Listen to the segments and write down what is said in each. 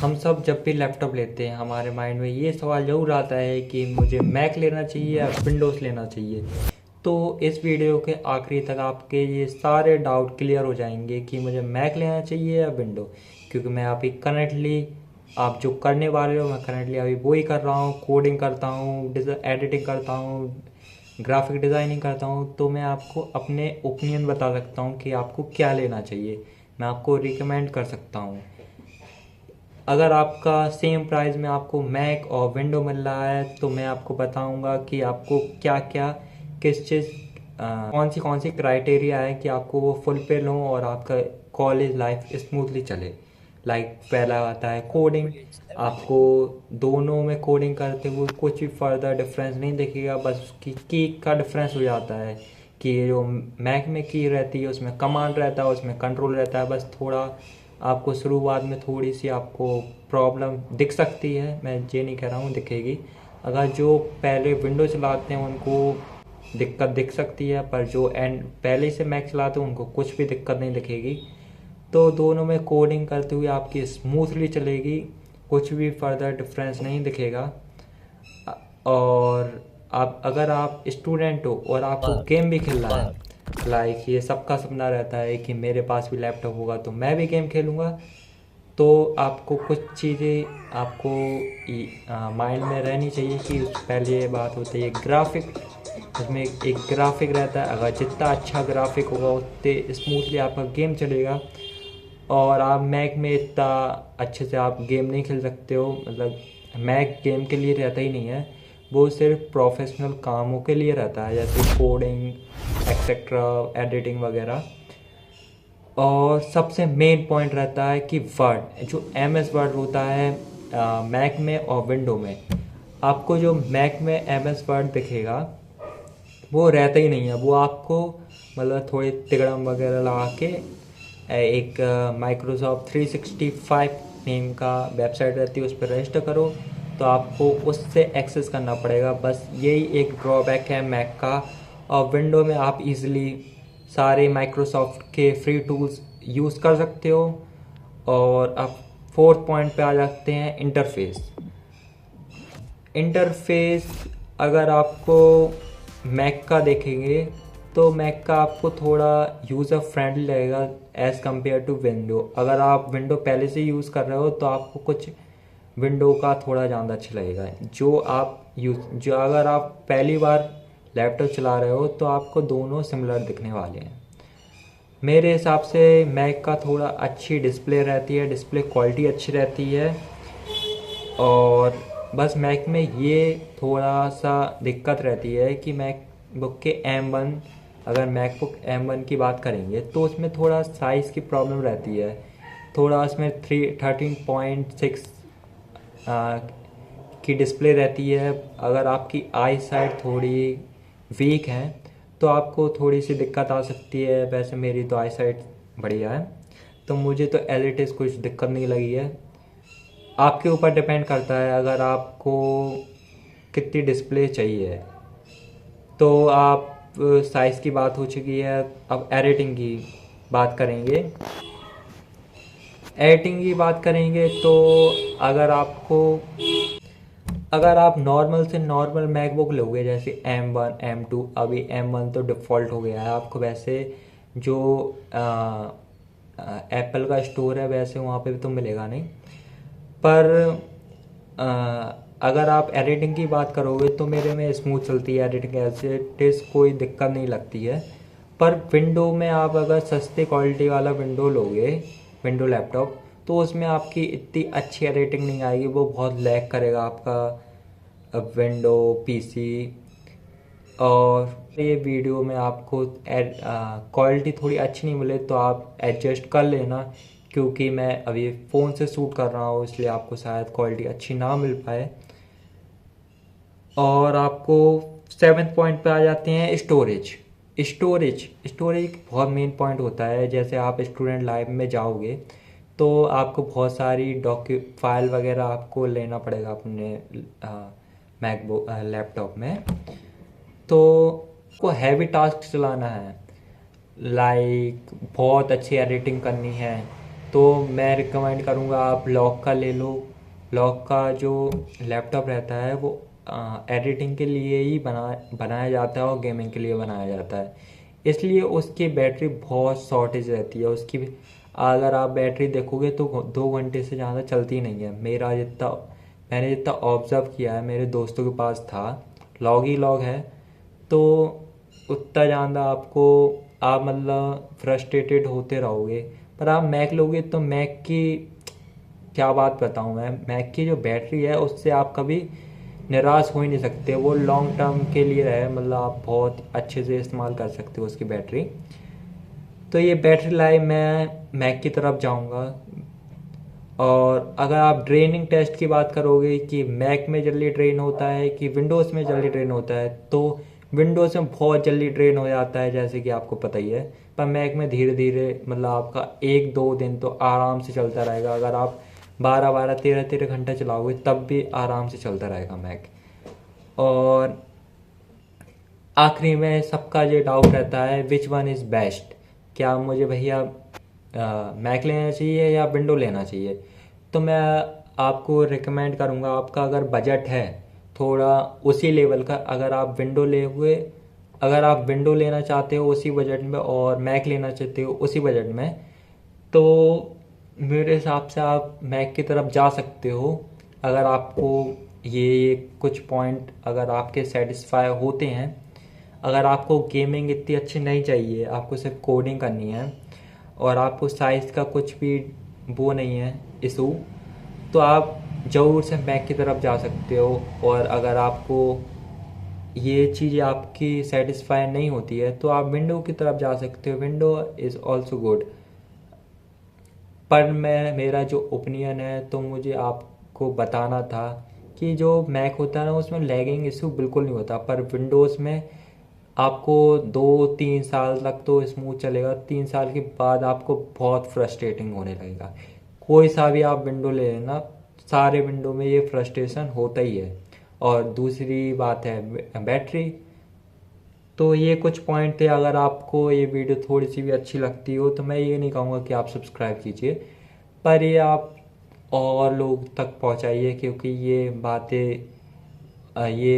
हम सब जब भी लैपटॉप लेते हैं हमारे माइंड में ये सवाल ज़रूर आता है कि मुझे मैक लेना चाहिए या विंडोज़ लेना चाहिए। तो इस वीडियो के आखिरी तक आपके ये सारे डाउट क्लियर हो जाएंगे कि मुझे मैक लेना चाहिए या विंडो। क्योंकि मैं अभी करंटली आप जो करने वाले हो मैं करंटली अभी वही कर रहा हूँ, कोडिंग करता हूँ, एडिटिंग करता हूँ, ग्राफिक डिज़ाइनिंग करता हूँ। तो मैं आपको अपने ओपिनियन बता सकता हूँ कि आपको क्या लेना चाहिए, मैं आपको रिकमेंड कर सकता हूँ। अगर आपका सेम प्राइस में आपको मैक और विंडो मिल रहा है तो मैं आपको बताऊंगा कि आपको क्या क्या किस चीज़ कौन सी क्राइटेरिया है कि आपको वो फुलफिल हो और आपका कॉलेज लाइफ स्मूथली चले। लाइक पहला आता है कोडिंग। आपको दोनों में कोडिंग करते हुए कुछ भी फर्दर डिफरेंस नहीं दिखेगा, बस उसकी की का डिफरेंस हो जाता है कि जो मैक में की रहती है उसमें कमांड रहता है, उसमें कंट्रोल रहता है। बस थोड़ा आपको शुरुआत में थोड़ी सी आपको प्रॉब्लम दिख सकती है, मैं ये नहीं कह रहा हूँ दिखेगी। अगर जो पहले विंडो चलाते हैं उनको दिक्कत दिख सकती है, पर जो एंड पहले से मैक चलाते हैं उनको कुछ भी दिक्कत नहीं दिखेगी। तो दोनों में कोडिंग करते हुए आपकी स्मूथली चलेगी, कुछ भी फर्दर डिफरेंस नहीं दिखेगा। और आप अगर आप स्टूडेंट हो और आपको गेम भी खेलना है, लाइक ये सबका सपना रहता है कि मेरे पास भी लैपटॉप होगा तो मैं भी गेम खेलूँगा। तो आपको कुछ चीज़ें आपको माइंड में रहनी चाहिए कि पहले ये बात होती है ग्राफिक। उसमें एक ग्राफिक रहता है, अगर जितना अच्छा ग्राफिक होगा उतने स्मूथली आपका गेम चलेगा। और आप मैक में इतना अच्छे से आप गेम नहीं खेल सकते हो, मतलब मैक गेम के लिए रहता ही नहीं है, वो सिर्फ प्रोफेशनल कामों के लिए रहता है जैसे कोडिंग एक्सेट्रा, एडिटिंग वगैरह। और सबसे मेन पॉइंट रहता है कि वर्ड, जो एम एस वर्ड होता है मैक में और विंडो में। आपको जो मैक में एम एस वर्ड दिखेगा वो रहता ही नहीं है, वो आपको मतलब थोड़े तिगड़म वगैरह लगा के एक माइक्रोसॉफ्ट 365 नेम का वेबसाइट रहती है उस पर रजिस्टर करो तो आपको उससे एक्सेस करना पड़ेगा। बस यही एक ड्रॉबैक है मैक का। और विंडो में आप इजीली सारे माइक्रोसॉफ्ट के फ्री टूल्स यूज़ कर सकते हो। और अब फोर्थ पॉइंट पे आ जाते हैं इंटरफेस। इंटरफेस अगर आपको मैक का देखेंगे तो मैक का आपको थोड़ा यूज़र फ्रेंडली लगेगा एज़ कम्पेयर टू विंडो। अगर आप विंडो पहले से यूज़ कर रहे हो तो आपको कुछ विंडो का थोड़ा ज़्यादा अच्छा लगेगा। जो अगर आप पहली बार लैपटॉप चला रहे हो तो आपको दोनों सिमिलर दिखने वाले हैं। मेरे हिसाब से मैक का थोड़ा अच्छी डिस्प्ले रहती है, डिस्प्ले क्वालिटी अच्छी रहती है। और बस मैक में ये थोड़ा सा दिक्कत रहती है कि मैकबुक के M1, अगर मैकबुक M1 की बात करेंगे तो उसमें थोड़ा साइज़ की प्रॉब्लम रहती है। थोड़ा उसमें 13.6 की डिस्प्ले रहती है। अगर आपकी आई साइट थोड़ी वीक है तो आपको थोड़ी सी दिक्कत आ सकती है। वैसे मेरी तो आई साइट बढ़िया है तो मुझे तो एज इट इज़ कुछ दिक्कत नहीं लगी है। आपके ऊपर डिपेंड करता है अगर आपको कितनी डिस्प्ले चाहिए। तो आप साइज़ की बात हो चुकी है, अब एडिटिंग की बात करेंगे तो अगर आपको अगर आप नॉर्मल से नॉर्मल मैकबुक लोगे जैसे M1 M2, अभी M1 तो डिफ़ॉल्ट हो गया है आपको। वैसे जो एप्पल का स्टोर है वैसे वहाँ पे तो मिलेगा नहीं, पर अगर आप एडिटिंग की बात करोगे तो मेरे में स्मूथ चलती है एडिटिंग, ऐसे टेस्ट कोई दिक्कत नहीं लगती है। पर विंडो में आप अगर सस्ते क्वालिटी वाला विंडो लोगे, विंडो लैपटॉप, तो उसमें आपकी इतनी अच्छी एडिटिंग नहीं आएगी, वो बहुत लैग करेगा आपका विंडो पीसी। और ये वीडियो में आपको क्वालिटी थोड़ी अच्छी नहीं मिले तो आप एडजस्ट कर लेना, क्योंकि मैं अभी फ़ोन से शूट कर रहा हूँ इसलिए आपको शायद क्वालिटी अच्छी ना मिल पाए। और आपको सेवन्थ पॉइंट पे आ जाते हैं स्टोरेज बहुत मेन पॉइंट होता है। जैसे आप स्टूडेंट लाइफ में जाओगे तो आपको बहुत सारी फाइल वगैरह आपको लेना पड़ेगा अपने मैकबुक लैपटॉप में। तो आपको हैवी टास्क चलाना है, लाइक बहुत अच्छी एडिटिंग करनी है तो मैं रिकमेंड करूँगा आप लॉग का ले लो। लॉग का जो लैपटॉप रहता है वो एडिटिंग के लिए ही बनाया जाता है और गेमिंग के लिए बनाया जाता है, इसलिए उसकी बैटरी बहुत शॉर्टेज रहती है उसकी। अगर आप बैटरी देखोगे तो 2 घंटे से ज़्यादा चलती नहीं है। मैंने जितना ऑब्ज़र्व किया है, मेरे दोस्तों के पास था, लॉग ही लॉग है, तो उतना ज़्यादा आप मतलब फ्रस्ट्रेटेड होते रहोगे। पर आप मैक लोगे तो मैक की क्या बात बताऊँ मैं, मैक की जो बैटरी है उससे आप कभी निराश हो ही नहीं सकते। वो लॉन्ग टर्म के लिए रहे, मतलब आप बहुत अच्छे से इस्तेमाल कर सकते हो उसकी बैटरी। तो ये बैटरी लाइफ मैं मैक की तरफ जाऊंगा। और अगर आप ड्रेनिंग टेस्ट की बात करोगे कि मैक में जल्दी ड्रेन होता है कि विंडोज़ में जल्दी ड्रेन होता है, तो विंडोज़ में बहुत जल्दी ड्रेन हो जाता है, जैसे कि आपको पता ही है। पर मैक में धीरे धीरे, मतलब आपका 1-2 दिन तो आराम से चलता रहेगा। अगर आप 12-12, 13-13 घंटा चलाओगे तब भी आराम से चलता रहेगा मैक। और आखिरी में सबका ये डाउट रहता है, विच वन इज़ बेस्ट, क्या मुझे भैया मैक लेना चाहिए या विंडो लेना चाहिए। तो मैं आपको रिकमेंड करूँगा, आपका अगर बजट है थोड़ा उसी लेवल का, अगर आप विंडो लेना चाहते हो उसी बजट में और मैक लेना चाहते हो उसी बजट में, तो मेरे हिसाब से आप मैक की तरफ जा सकते हो। अगर आपको ये कुछ पॉइंट अगर आपके सेटिस्फाई होते हैं, अगर आपको गेमिंग इतनी अच्छी नहीं चाहिए, आपको सिर्फ कोडिंग करनी है और आपको साइज़ का कुछ भी वो नहीं है इशू, तो आप ज़रूर से मैक की तरफ जा सकते हो। और अगर आपको ये चीज़ें आपकी सेटिस्फाई नहीं होती है तो आप विंडो की तरफ जा सकते हो, विंडो इज़ ऑल्सो गुड। पर मेरा जो ओपिनियन है, तो मुझे आपको बताना था कि जो मैक होता है ना उसमें लैगिंग इशू बिल्कुल नहीं होता, पर विंडोज़ में आपको 2-3 साल तक तो स्मूथ चलेगा, 3 साल के बाद आपको बहुत फ्रस्ट्रेटिंग होने लगेगा। कोई सा भी आप विंडो ले लेना, सारे विंडो में ये फ्रस्ट्रेशन होता ही है। और दूसरी बात है बैटरी। तो ये कुछ पॉइंट थे। अगर आपको ये वीडियो थोड़ी सी भी अच्छी लगती हो तो मैं ये नहीं कहूँगा कि आप सब्सक्राइब कीजिए, पर ये आप और लोग तक पहुँचाइए, क्योंकि ये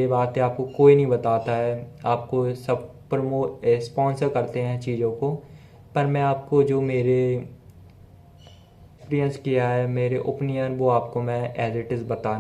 बातें आपको कोई नहीं बताता है। आपको सब स्पॉन्सर करते हैं चीज़ों को, पर मैं आपको जो मेरे एक्सपीरियंस किया है, मेरे ओपिनियन, वो आपको मैं एज इट इज़ बता